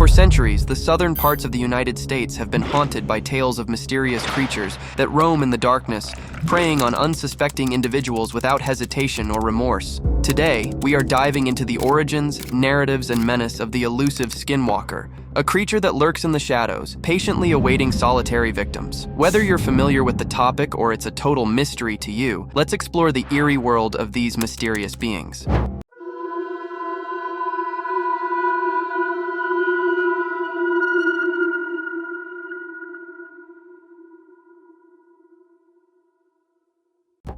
For centuries, the southern parts of the United States have been haunted by tales of mysterious creatures that roam in the darkness, preying on unsuspecting individuals without hesitation or remorse. Today, we are diving into the origins, narratives, and menace of the elusive skinwalker, a creature that lurks in the shadows, patiently awaiting solitary victims. Whether you're familiar with the topic or it's a total mystery to you, let's explore the eerie world of these mysterious beings.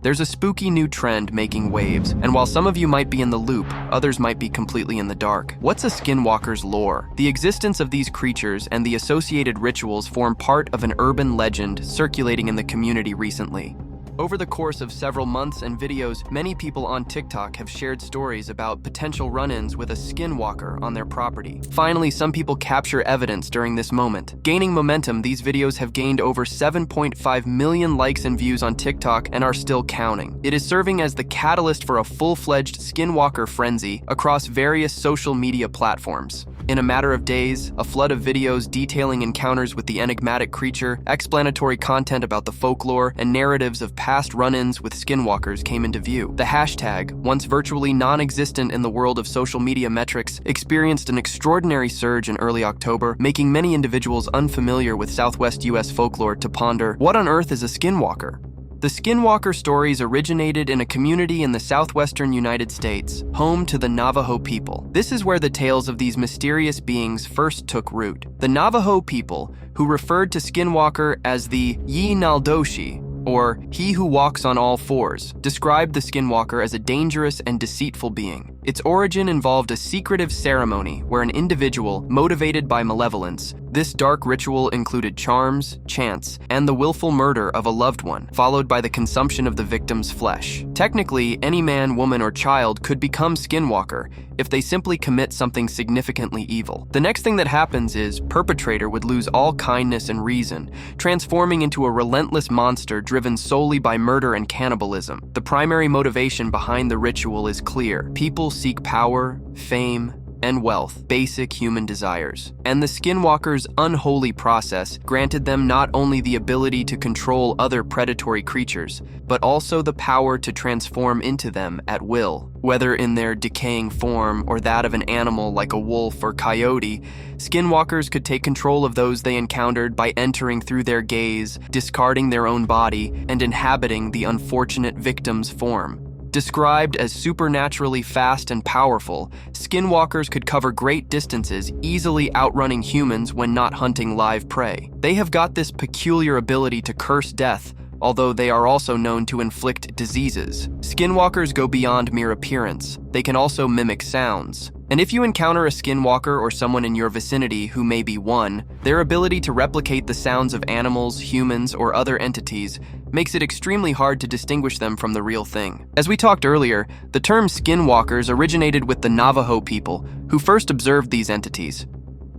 There's a spooky new trend making waves, and while some of you might be in the loop, others might be completely in the dark. What's a skinwalker's lore? The existence of these creatures and the associated rituals form part of an urban legend circulating in the community recently. Over the course of several months and videos, many people on TikTok have shared stories about potential run-ins with a skinwalker on their property. Finally, some people capture evidence during this moment. Gaining momentum, these videos have gained over 7.5 million likes and views on TikTok and are still counting. It is serving as the catalyst for a full-fledged skinwalker frenzy across various social media platforms. In a matter of days, a flood of videos detailing encounters with the enigmatic creature, explanatory content about the folklore, and narratives of past run-ins with skinwalkers came into view. The hashtag, once virtually non-existent in the world of social media metrics, experienced an extraordinary surge in early October, making many individuals unfamiliar with Southwest US folklore to ponder, what on earth is a skinwalker? The skinwalker stories originated in a community in the southwestern United States, home to the Navajo people. This is where the tales of these mysterious beings first took root. The Navajo people, who referred to skinwalker as the Yi-Naldoshi, or he who walks on all fours, described the skinwalker as a dangerous and deceitful being. Its origin involved a secretive ceremony where an individual, motivated by malevolence, this dark ritual included charms, chants, and the willful murder of a loved one, followed by the consumption of the victim's flesh. Technically, any man, woman, or child could become skinwalker if they simply commit something significantly evil. The next thing that happens is perpetrator would lose all kindness and reason, transforming into a relentless monster driven solely by murder and cannibalism. The primary motivation behind the ritual is clear. People seek power, fame, and wealth, basic human desires. And the skinwalker's unholy process granted them not only the ability to control other predatory creatures, but also the power to transform into them at will. Whether in their decaying form or that of an animal like a wolf or coyote, skinwalkers could take control of those they encountered by entering through their gaze, discarding their own body, and inhabiting the unfortunate victim's form. Described as supernaturally fast and powerful, skinwalkers could cover great distances, easily outrunning humans when not hunting live prey. They have got this peculiar ability to curse death, although they are also known to inflict diseases. Skinwalkers go beyond mere appearance. They can also mimic sounds. And if you encounter a skinwalker or someone in your vicinity who may be one, their ability to replicate the sounds of animals, humans, or other entities makes it extremely hard to distinguish them from the real thing. As we talked earlier, the term skinwalkers originated with the Navajo people, who first observed these entities.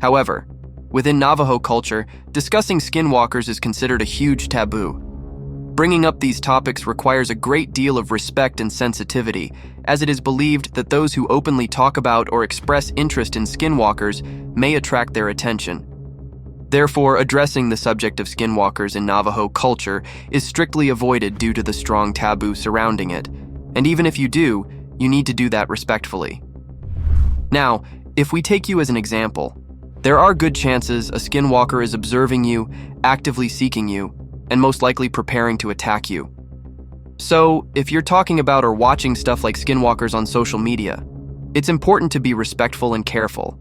However, within Navajo culture, discussing skinwalkers is considered a huge taboo. Bringing up these topics requires a great deal of respect and sensitivity, as it is believed that those who openly talk about or express interest in skinwalkers may attract their attention. Therefore, addressing the subject of skinwalkers in Navajo culture is strictly avoided due to the strong taboo surrounding it, and even if you do, you need to do that respectfully. Now, if we take you as an example, there are good chances a skinwalker is observing you, actively seeking you, and most likely preparing to attack you. So, if you're talking about or watching stuff like skinwalkers on social media, it's important to be respectful and careful.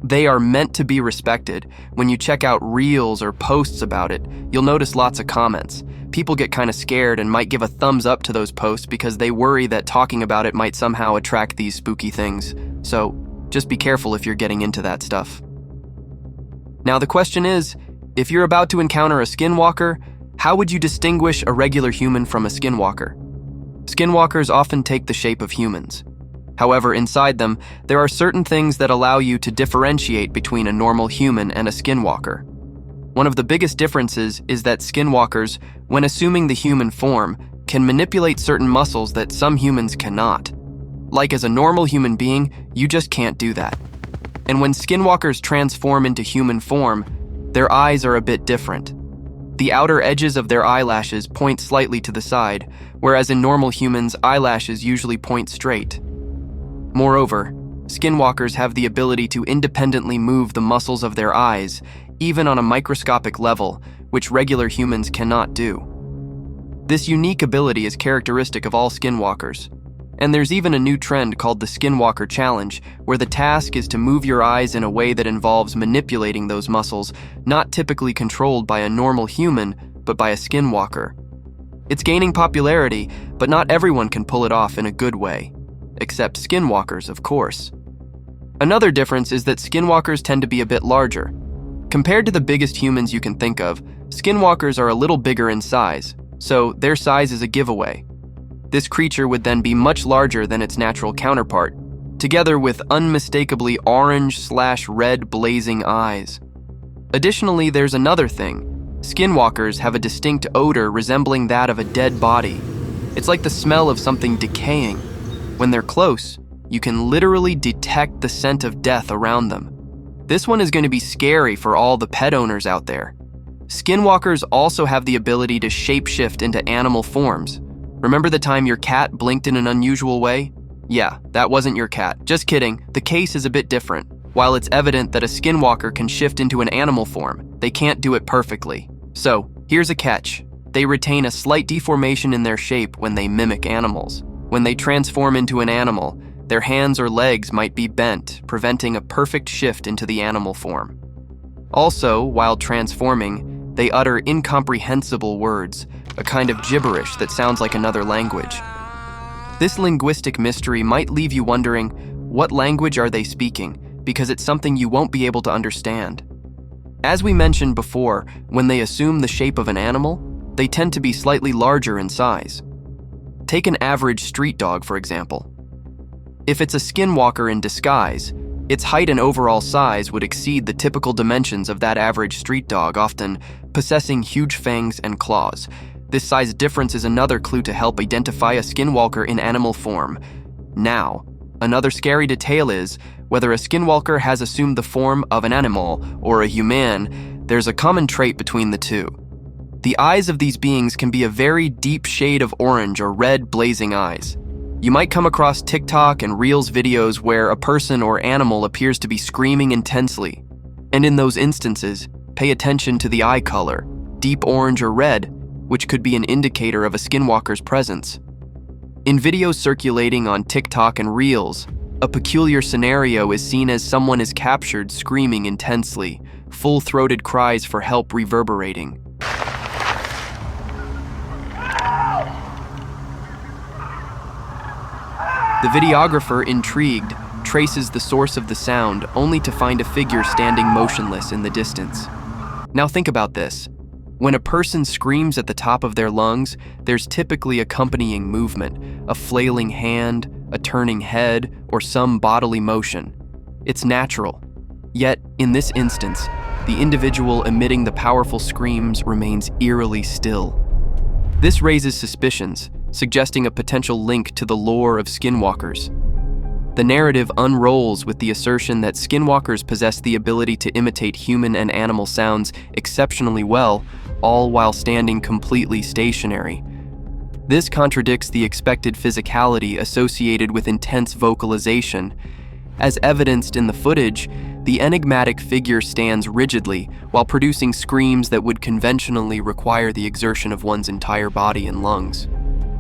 They are meant to be respected. When you check out reels or posts about it, you'll notice lots of comments. People get kind of scared and might give a thumbs up to those posts because they worry that talking about it might somehow attract these spooky things. So, just be careful if you're getting into that stuff. Now the question is, if you're about to encounter a skinwalker, how would you distinguish a regular human from a skinwalker? Skinwalkers often take the shape of humans. However, inside them, there are certain things that allow you to differentiate between a normal human and a skinwalker. One of the biggest differences is that skinwalkers, when assuming the human form, can manipulate certain muscles that some humans cannot. Like as a normal human being, you just can't do that. And when skinwalkers transform into human form, their eyes are a bit different. The outer edges of their eyelashes point slightly to the side, whereas in normal humans, eyelashes usually point straight. Moreover, skinwalkers have the ability to independently move the muscles of their eyes, even on a microscopic level, which regular humans cannot do. This unique ability is characteristic of all skinwalkers. And there's even a new trend called the Skinwalker Challenge, where the task is to move your eyes in a way that involves manipulating those muscles, not typically controlled by a normal human, but by a skinwalker. It's gaining popularity, but not everyone can pull it off in a good way. Except skinwalkers, of course. Another difference is that skinwalkers tend to be a bit larger. Compared to the biggest humans you can think of, skinwalkers are a little bigger in size, so their size is a giveaway. This creature would then be much larger than its natural counterpart, together with unmistakably orange/red blazing eyes. Additionally, there's another thing. Skinwalkers have a distinct odor resembling that of a dead body. It's like the smell of something decaying. When they're close, you can literally detect the scent of death around them. This one is going to be scary for all the pet owners out there. Skinwalkers also have the ability to shapeshift into animal forms. Remember the time your cat blinked in an unusual way? Yeah, that wasn't your cat. Just kidding, the case is a bit different. While it's evident that a skinwalker can shift into an animal form, they can't do it perfectly. So, here's a catch. They retain a slight deformation in their shape when they mimic animals. When they transform into an animal, their hands or legs might be bent, preventing a perfect shift into the animal form. Also, while transforming, they utter incomprehensible words, a kind of gibberish that sounds like another language. This linguistic mystery might leave you wondering, what language are they speaking? Because it's something you won't be able to understand. As we mentioned before, when they assume the shape of an animal, they tend to be slightly larger in size. Take an average street dog, for example. If it's a skinwalker in disguise, its height and overall size would exceed the typical dimensions of that average street dog, often possessing huge fangs and claws. This size difference is another clue to help identify a skinwalker in animal form. Now, another scary detail is, whether a skinwalker has assumed the form of an animal or a human, there's a common trait between the two. The eyes of these beings can be a very deep shade of orange or red blazing eyes. You might come across TikTok and Reels videos where a person or animal appears to be screaming intensely. And in those instances, pay attention to the eye color, deep orange or red, which could be an indicator of a skinwalker's presence. In videos circulating on TikTok and Reels, a peculiar scenario is seen as someone is captured screaming intensely, full-throated cries for help reverberating. The videographer, intrigued, traces the source of the sound only to find a figure standing motionless in the distance. Now think about this. When a person screams at the top of their lungs, there's typically accompanying movement, a flailing hand, a turning head, or some bodily motion. It's natural. Yet, in this instance, the individual emitting the powerful screams remains eerily still. This raises suspicions, suggesting a potential link to the lore of skinwalkers. The narrative unrolls with the assertion that skinwalkers possess the ability to imitate human and animal sounds exceptionally well, all while standing completely stationary. This contradicts the expected physicality associated with intense vocalization. As evidenced in the footage, the enigmatic figure stands rigidly while producing screams that would conventionally require the exertion of one's entire body and lungs.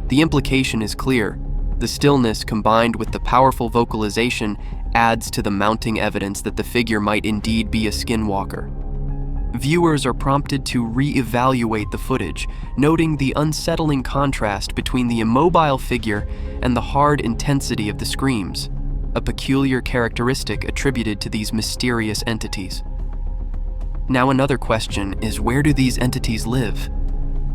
The implication is clear. The stillness combined with the powerful vocalization adds to the mounting evidence that the figure might indeed be a skinwalker. Viewers are prompted to re-evaluate the footage, noting the unsettling contrast between the immobile figure and the hard intensity of the screams, a peculiar characteristic attributed to these mysterious entities. Now another question is, where do these entities live?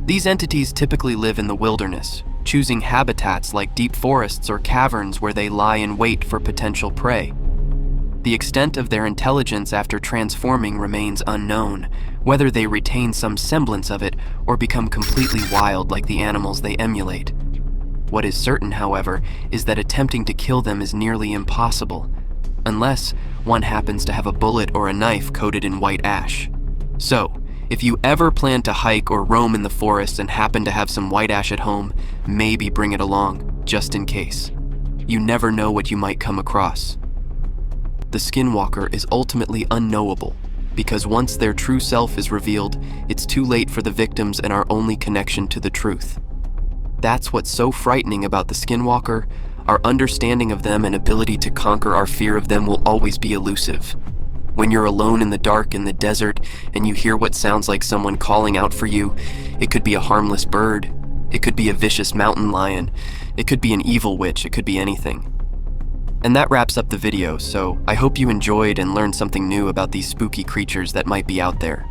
These entities typically live in the wilderness, choosing habitats like deep forests or caverns where they lie in wait for potential prey. The extent of their intelligence after transforming remains unknown, whether they retain some semblance of it or become completely wild like the animals they emulate. What is certain, however, is that attempting to kill them is nearly impossible. unless one happens to have a bullet or a knife coated in white ash. So, if you ever plan to hike or roam in the forest and happen to have some white ash at home, maybe bring it along, just in case. You never know what you might come across. The skinwalker is ultimately unknowable, because once their true self is revealed, it's too late for the victims and our only connection to the truth. That's what's so frightening about the skinwalker. Our understanding of them and ability to conquer our fear of them will always be elusive. When you're alone in the dark in the desert and you hear what sounds like someone calling out for you, it could be a harmless bird, it could be a vicious mountain lion, it could be an evil witch, it could be anything. And that wraps up the video, so I hope you enjoyed and learned something new about these spooky creatures that might be out there.